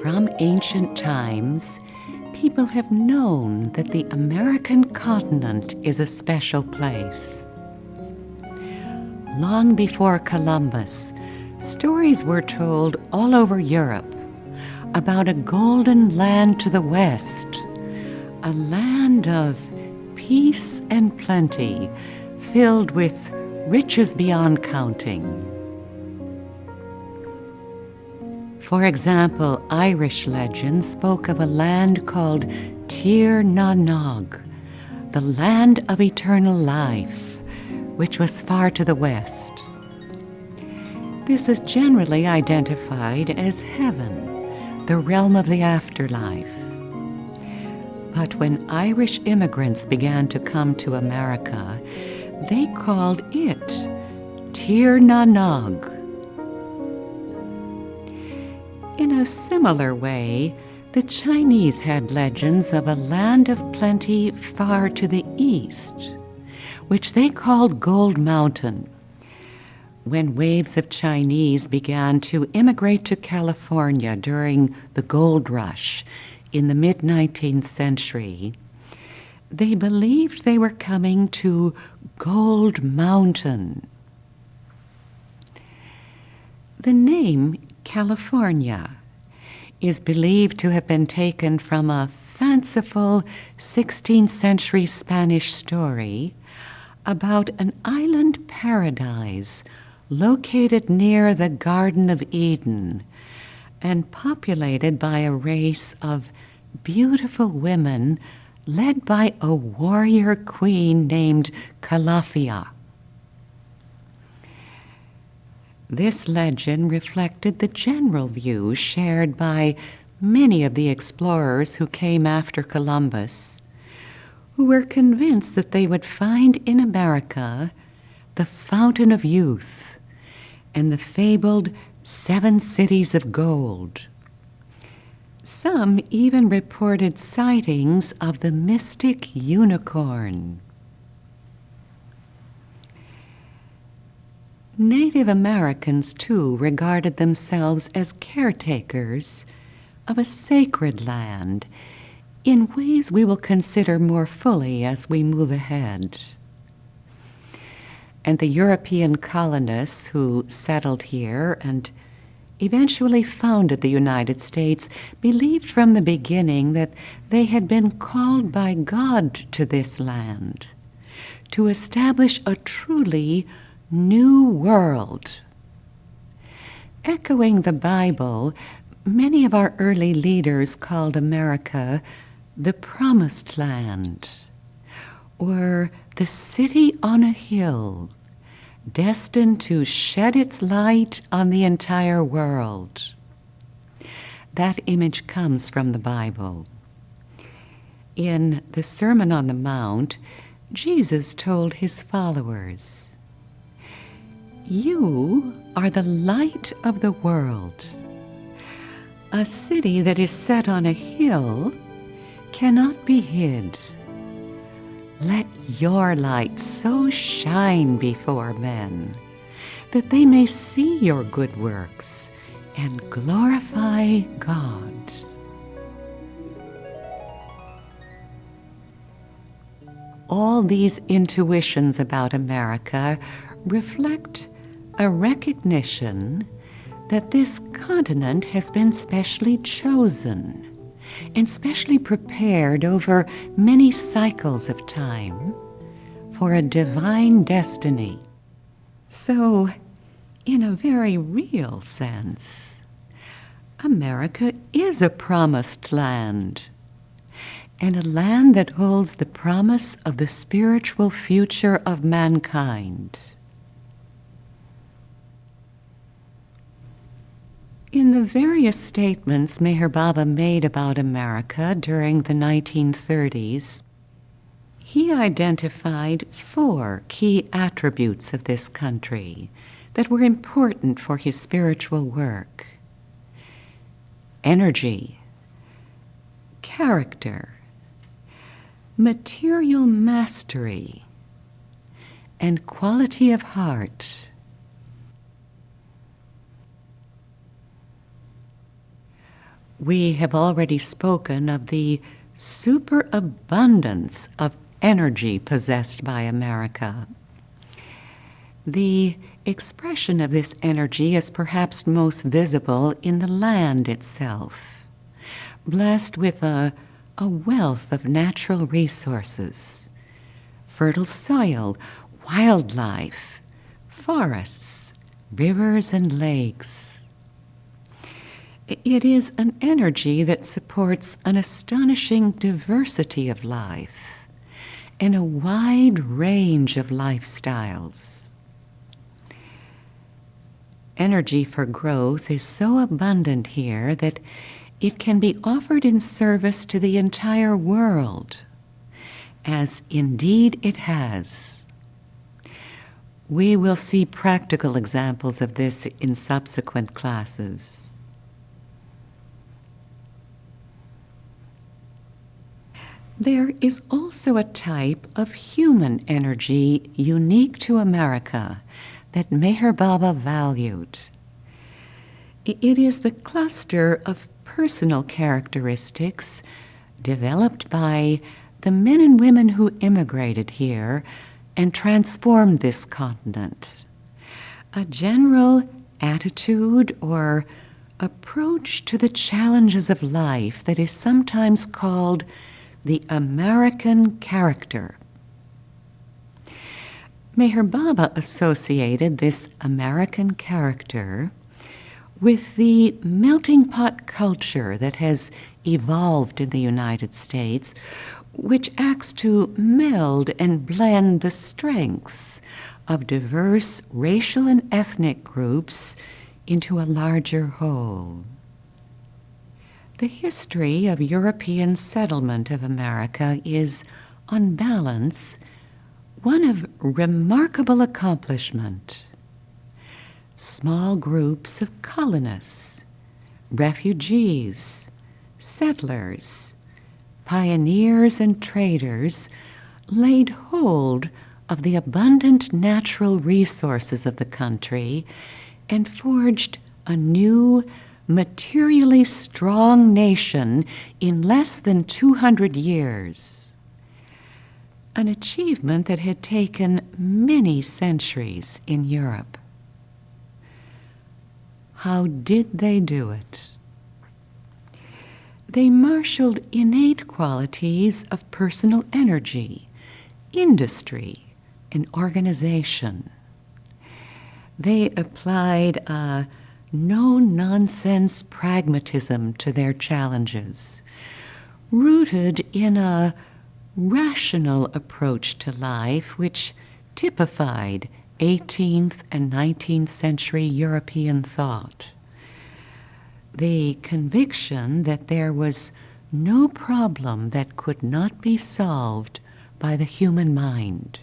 From ancient times, people have known that the American continent is a special place. Long before Columbus, stories were told all over Europe about a golden land to the west, a land of peace and plenty, filled with riches beyond counting. For example, Irish legend spoke of a land called Tir na Nog, the land of eternal life, which was far to the west. This is generally identified as heaven, the realm of the afterlife. But when Irish immigrants began to come to America, they called it Tir na Nog. In a similar way, the Chinese had legends of a land of plenty far to the east, which they called Gold Mountain. When waves of Chinese began to immigrate to California during the gold rush in the mid-19th century, they believed they were coming to Gold Mountain. The name California is believed to have been taken from a fanciful 16th century Spanish story about an island paradise located near the Garden of Eden and populated by a race of beautiful women led by a warrior queen named Calafia. This legend reflected the general view shared by many of the explorers who came after Columbus, who were convinced that they would find in America the fountain of youth and the fabled 7 cities of gold. Some even reported sightings of the mystic unicorn. Native Americans, too, regarded themselves as caretakers of a sacred land in ways we will consider more fully as we move ahead. And the European colonists who settled here and eventually founded the United States believed from the beginning that they had been called by God to this land to establish a truly new world. Echoing the Bible, many of our early leaders called America the Promised Land, or the city on a hill, destined to shed its light on the entire world. That image comes from the Bible. In the Sermon on the Mount, Jesus told his followers, "You are the light of the world. A city that is set on a hill cannot be hid. Let your light so shine before men that they may see your good works and glorify God." All these intuitions about America reflect a recognition that this continent has been specially chosen and specially prepared over many cycles of time for a divine destiny. So, in a very real sense, America is a promised land, and a land that holds the promise of the spiritual future of mankind. In the various statements Meher Baba made about America during the 1930s, he identified 4 key attributes of this country that were important for his spiritual work: energy, character, material mastery, and quality of heart. We have already spoken of the superabundance of energy possessed by America. The expression of this energy is perhaps most visible in the land itself, blessed with a wealth of natural resources, fertile soil, wildlife, forests, rivers, and lakes. It is an energy that supports an astonishing diversity of life and a wide range of lifestyles. Energy for growth is so abundant here that it can be offered in service to the entire world, as indeed it has. We will see practical examples of this in subsequent classes. There is also a type of human energy unique to America that Meher Baba valued. It is the cluster of personal characteristics developed by the men and women who immigrated here and transformed this continent. A general attitude or approach to the challenges of life that is sometimes called the American character. Meher Baba associated this American character with the melting pot culture that has evolved in the United States, which acts to meld and blend the strengths of diverse racial and ethnic groups into a larger whole. The history of European settlement of America is, on balance, one of remarkable accomplishment. Small groups of colonists, refugees, settlers, pioneers, and traders laid hold of the abundant natural resources of the country and forged a new, materially strong nation in less than 200 years. An achievement that had taken many centuries in Europe. How did they do it? They marshaled innate qualities of personal energy, industry, and organization. They applied a no-nonsense pragmatism to their challenges, rooted in a rational approach to life which typified 18th and 19th century European thought. The conviction that there was no problem that could not be solved by the human mind.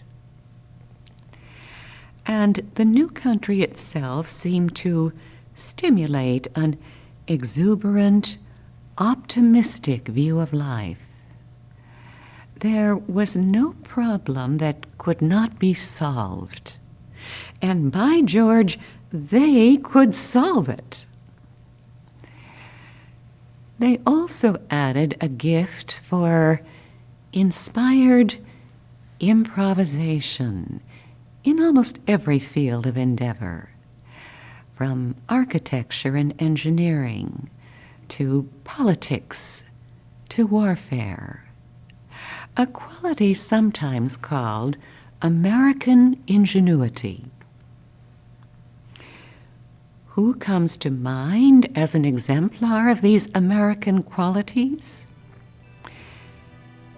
And the new country itself seemed to stimulate an exuberant, optimistic view of life. There was no problem that could not be solved. And by George, they could solve it. They also added a gift for inspired improvisation in almost every field of endeavor, from architecture and engineering to politics to warfare, a quality sometimes called American ingenuity. Who comes to mind as an exemplar of these American qualities?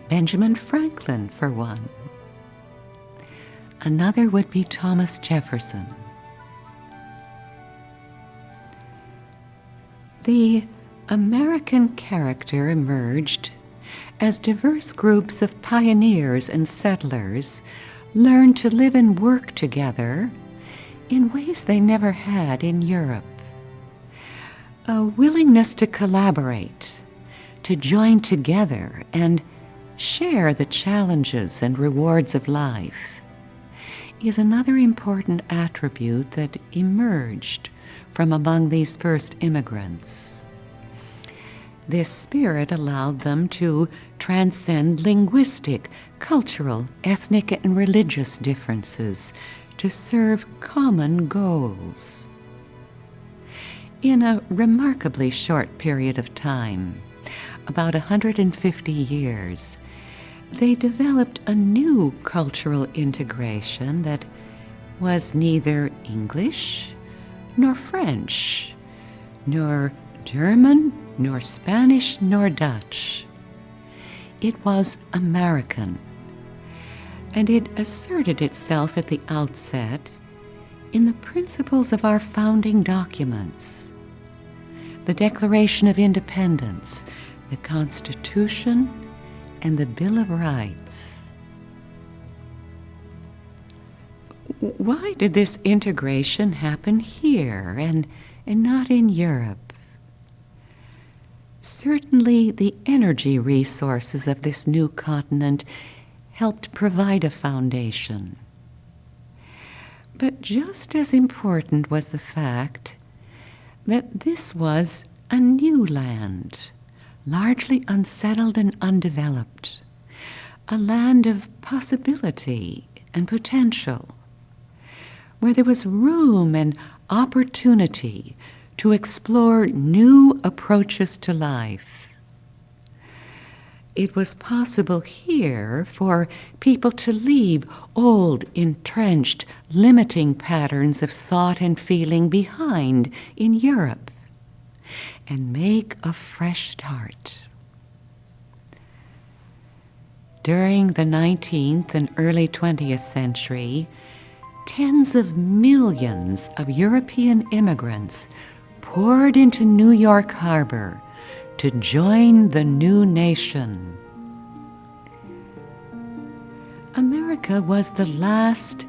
Benjamin Franklin, for one. Another would be Thomas Jefferson. The American character emerged as diverse groups of pioneers and settlers learned to live and work together in ways they never had in Europe. A willingness to collaborate, to join together and share the challenges and rewards of life is another important attribute that emerged from among these first immigrants. This spirit allowed them to transcend linguistic, cultural, ethnic, and religious differences to serve common goals. In a remarkably short period of time, about 150 years, they developed a new cultural integration that was neither English, nor French, nor German, nor Spanish, nor Dutch. It was American, and it asserted itself at the outset in the principles of our founding documents: the Declaration of Independence, the Constitution, and the Bill of Rights. Why did this integration happen here and not in Europe? Certainly, the energy resources of this new continent helped provide a foundation. But just as important was the fact that this was a new land, largely unsettled and undeveloped, a land of possibility and potential, where there was room and opportunity to explore new approaches to life. It was possible here for people to leave old, entrenched, limiting patterns of thought and feeling behind in Europe and make a fresh start. During the 19th and early 20th century, tens of millions of European immigrants poured into New York Harbor to join the new nation. America was the last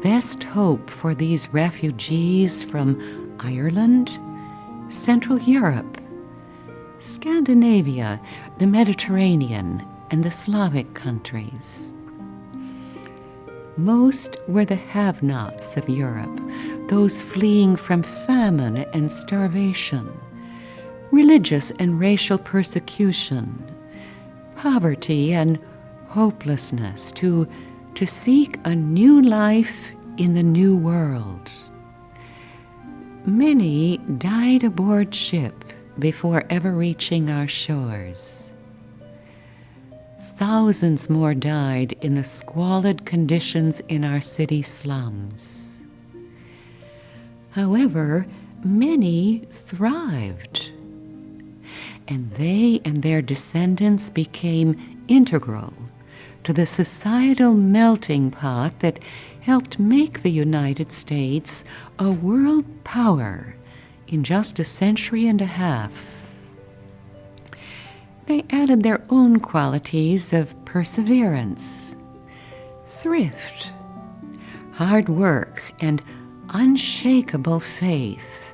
best hope for these refugees from Ireland, Central Europe, Scandinavia, the Mediterranean, and the Slavic countries. Most were the have-nots of Europe, those fleeing from famine and starvation, religious and racial persecution, poverty and hopelessness, to seek a new life in the new world. Many died aboard ship before ever reaching our shores. Thousands more died in the squalid conditions in our city slums. However, many thrived, and they and their descendants became integral to the societal melting pot that helped make the United States a world power in just a century and a half. They added their own qualities of perseverance, thrift, hard work, and unshakable faith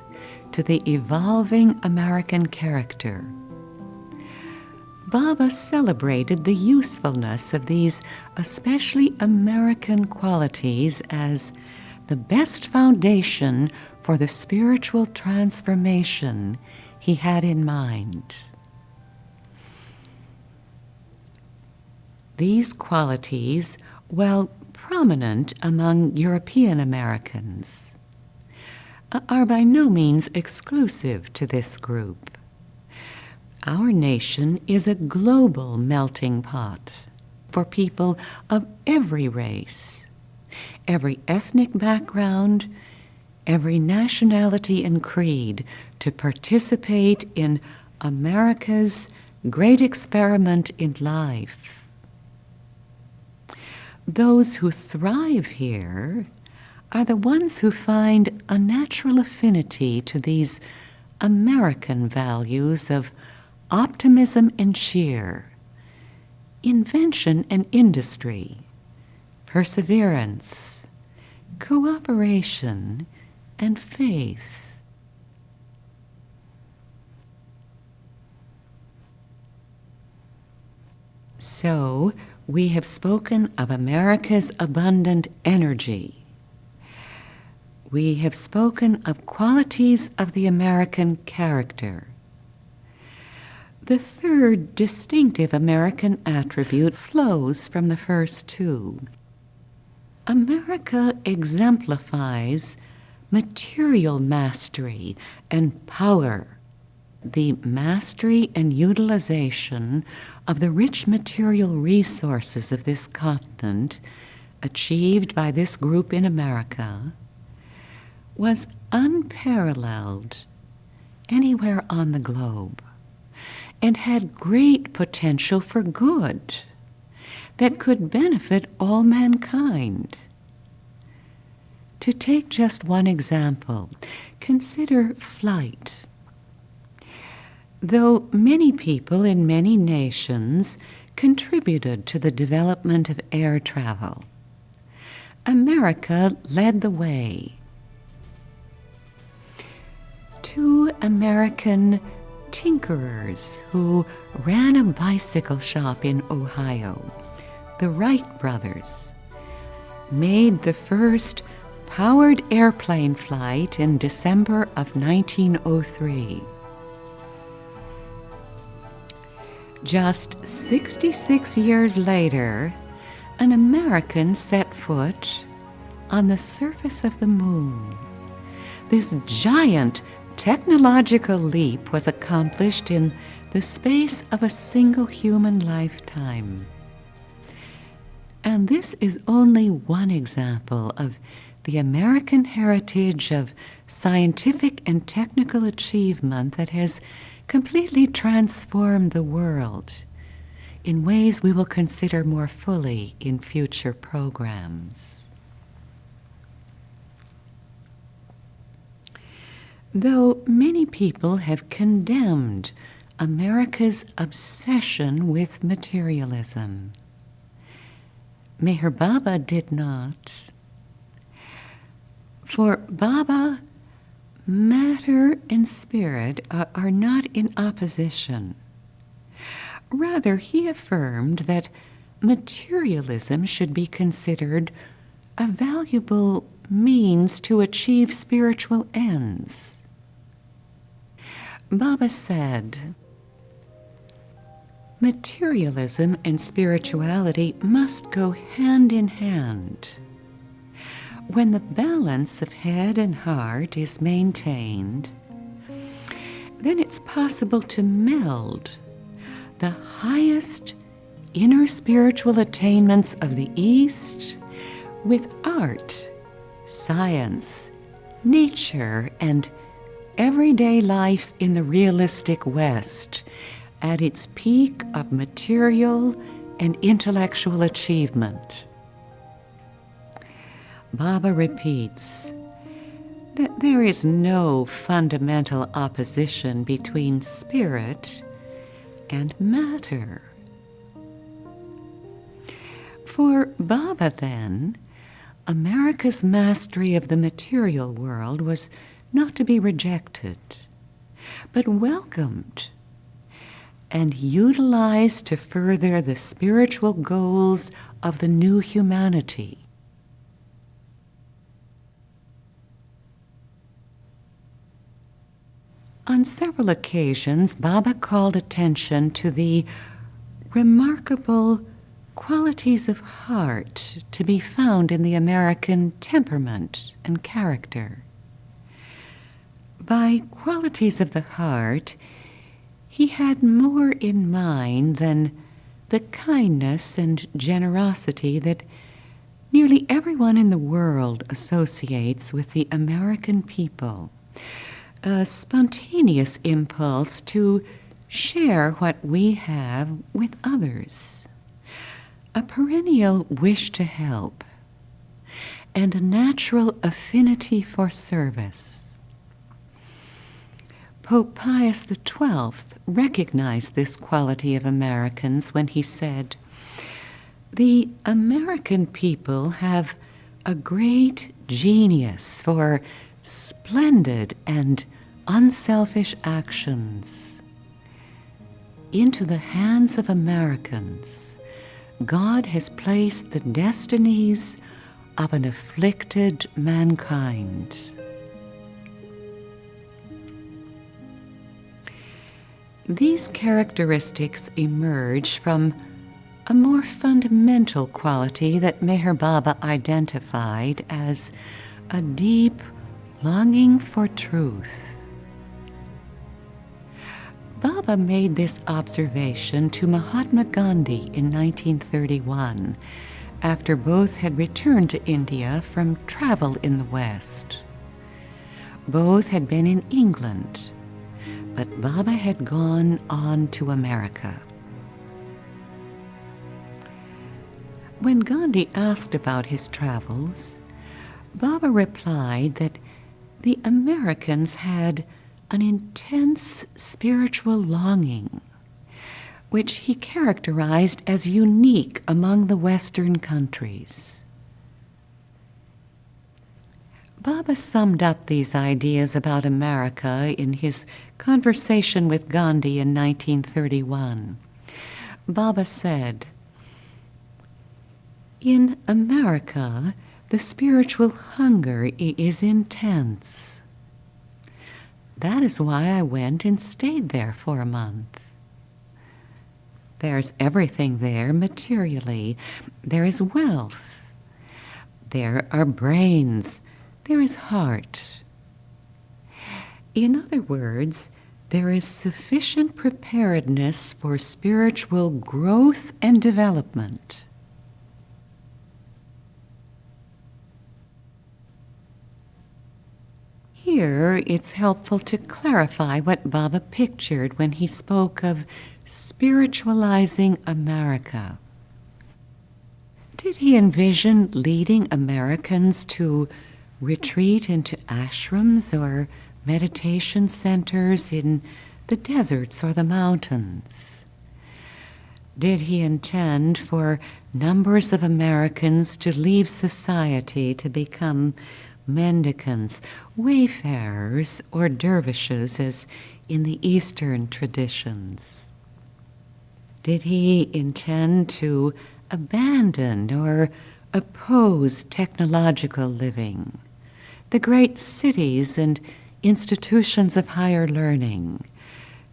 to the evolving American character. Baba celebrated the usefulness of these especially American qualities as the best foundation for the spiritual transformation he had in mind. These qualities, while prominent among European Americans, are by no means exclusive to this group. Our nation is a global melting pot for people of every race, every ethnic background, every nationality and creed to participate in America's great experiment in life. Those who thrive here are the ones who find a natural affinity to these American values of optimism and cheer, invention and industry, perseverance, cooperation, and faith. So, we have spoken of America's abundant energy. We have spoken of qualities of the American character. The third distinctive American attribute flows from the first two. America exemplifies material mastery and power, the mastery and utilization of the rich material resources of this continent, achieved by this group in America, was unparalleled anywhere on the globe and had great potential for good that could benefit all mankind. To take just one example, consider flight. Though many people in many nations contributed to the development of air travel, America led the way. Two American tinkerers who ran a bicycle shop in Ohio, the Wright brothers, made the first powered airplane flight in December of 1903. Just 66 years later, an American set foot on the surface of the moon. This giant technological leap was accomplished in the space of a single human lifetime. And this is only one example of the American heritage of scientific and technical achievement that has completely transformed the world in ways we will consider more fully in future programs. Though many people have condemned America's obsession with materialism, Meher Baba did not. For Baba, matter and spirit are not in opposition. Rather, he affirmed that materialism should be considered a valuable means to achieve spiritual ends. Baba said, "Materialism and spirituality must go hand in hand. When the balance of head and heart is maintained, then it's possible to meld the highest inner spiritual attainments of the East with art, science, nature, and everyday life in the realistic West at its peak of material and intellectual achievement." Baba repeats that there is no fundamental opposition between spirit and matter. For Baba, then, America's mastery of the material world was not to be rejected, but welcomed and utilized to further the spiritual goals of the new humanity. On several occasions, Baba called attention to the remarkable qualities of heart to be found in the American temperament and character. By qualities of the heart, he had more in mind than the kindness and generosity that nearly everyone in the world associates with the American people. A spontaneous impulse to share what we have with others, a perennial wish to help, and a natural affinity for service. Pope Pius XII recognized this quality of Americans when he said, "The American people have a great genius for splendid and unselfish actions. Into the hands of Americans, God has placed the destinies of an afflicted mankind." These characteristics emerge from a more fundamental quality that Meher Baba identified as a deep longing for truth. Baba made this observation to Mahatma Gandhi in 1931, after both had returned to India from travel in the West. Both had been in England, but Baba had gone on to America. When Gandhi asked about his travels, Baba replied that the Americans had an intense spiritual longing, which he characterized as unique among the Western countries. Baba summed up these ideas about America in his conversation with Gandhi in 1931. Baba said, "In America, the spiritual hunger is intense. That is why I went and stayed there for a month. There's everything there materially. There is wealth. There are brains. There is heart. In other words, there is sufficient preparedness for spiritual growth and development." Here, it's helpful to clarify what Baba pictured when he spoke of spiritualizing America. Did he envision leading Americans to retreat into ashrams or meditation centers in the deserts or the mountains? Did he intend for numbers of Americans to leave society to become mendicants, wayfarers, or dervishes, as in the Eastern traditions? Did he intend to abandon or oppose technological living, the great cities and institutions of higher learning,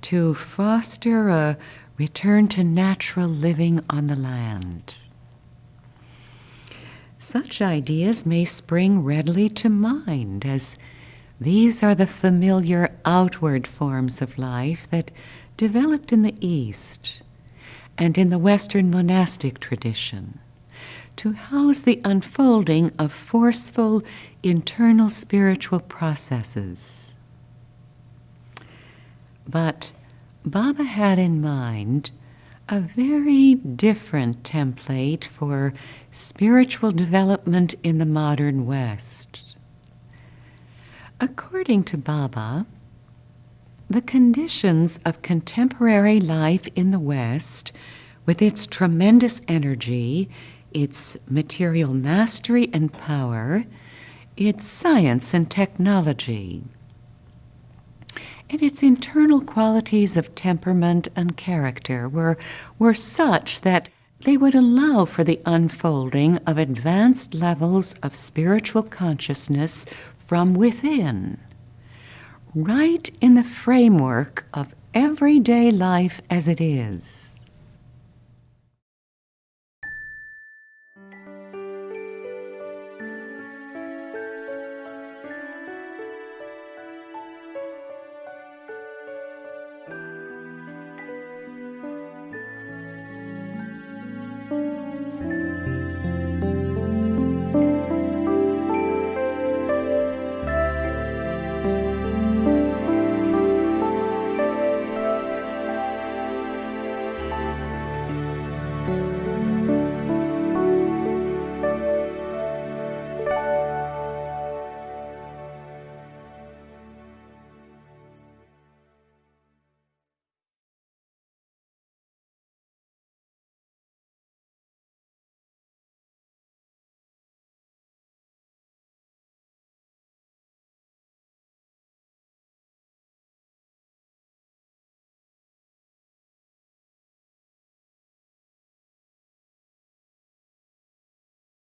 to foster a return to natural living on the land? Such ideas may spring readily to mind, as these are the familiar outward forms of life that developed in the East and in the Western monastic tradition to house the unfolding of forceful internal spiritual processes. But Baba had in mind a very different template for spiritual development in the modern West. According to Baba, the conditions of contemporary life in the West, with its tremendous energy, its material mastery and power, its science and technology, and its internal qualities of temperament and character were such that they would allow for the unfolding of advanced levels of spiritual consciousness from within, right in the framework of everyday life as it is.